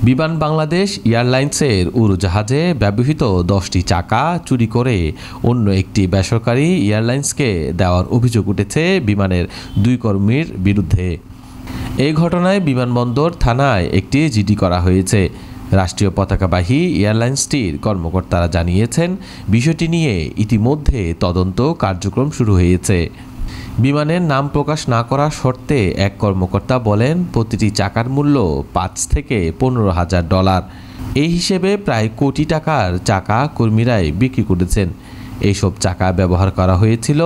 বিমান বাংলাদেশ এয়ারলাইন্সের উড়োজাহাজে ব্যবহৃত 10টি চাকা চুরি করে অন্য একটি বেসরকারি এয়ারলাইন্সকে দেওয়ার অভিযোগ উঠেছে বিমানের 2 কর্মীর বিরুদ্ধে। এই ঘটনায় বিমানবন্দর থানায় একটি জিডি করা হয়েছে। রাষ্ট্রীয় পতাকাবাহী এয়ারলাইন্সটির কর্মকর্তারা জানিয়েছেন, বিষয়টি নিয়ে ইতিমধ্যে তদন্ত কার্যক্রম শুরু হয়েছে। বিমানের নাম প্রকাশ না করার শর্তে এক কর্মকর্তা বলেন, প্রতিটি চাকার মূল্য $5,000 থেকে $15,000। এই হিসেবে প্রায় কোটি টাকার চাকা কর্মীরাই বিক্রি করেছেন। এইসব চাকা ব্যবহার করা হয়েছিল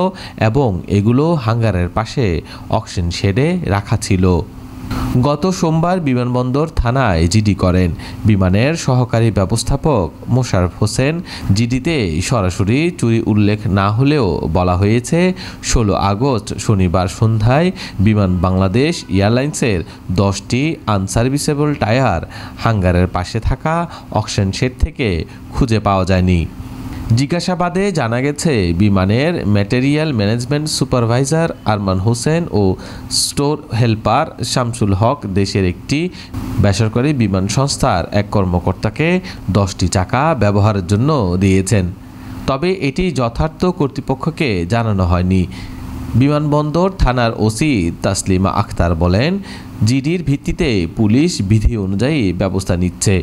এবং এগুলো হ্যাঙ্গারের পাশে অকশন শেডে রাখা ছিল। গত সোমবার বিমানবন্দর থানায় জিডি করেন বিমানের সহকারী ব্যবস্থাপক মোশাররফ হোসেন। জিডিতে সরাসরি চুরি উল্লেখ না হলেও বলা হয়েছে, 16 আগস্ট শনিবার সন্ধ্যায় বিমান বাংলাদেশ এয়ারলাইন্সের 10টি আনসার্ভিসেবল টায়ার হ্যাঙ্গারের পাশে থাকা অকশন শেড থেকে খুঁজে পাওয়া যায়নি। জিজ্ঞাসাবাদে জানা গেছে, বিমানের material management supervisor Arman Hossain ও স্টোর হেল্পার শামসুল হক দেশের একটি বেসরকারি বিমান সংস্থার এক কর্মকর্তাকে 10টি চাকা ব্যবহারের জন্য দিয়েছেন। তবে এটি যথার্থ কর্তৃপক্ষকে জানানো হয়নি। বিমানবন্দর থানার ওসি তাসলিমা আক্তার বলেন, জিডির ভিত্তিতে পুলিশ বিধি অনুযায়ী ব্যবস্থা নিচ্ছে।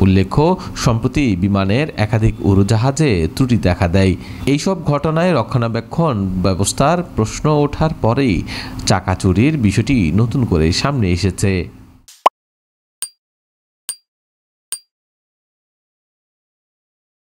উল্লেখ্য, সম্প্রতি বিমানের একাধিক উড়োজাহাজে ত্রুটি দেখা দেয়। এইসব ঘটনায় রক্ষণাবেক্ষণ ব্যবস্থার প্রশ্ন ওঠার পরেই চাকা চুরির বিষয়টি নতুন করে সামনে এসেছে।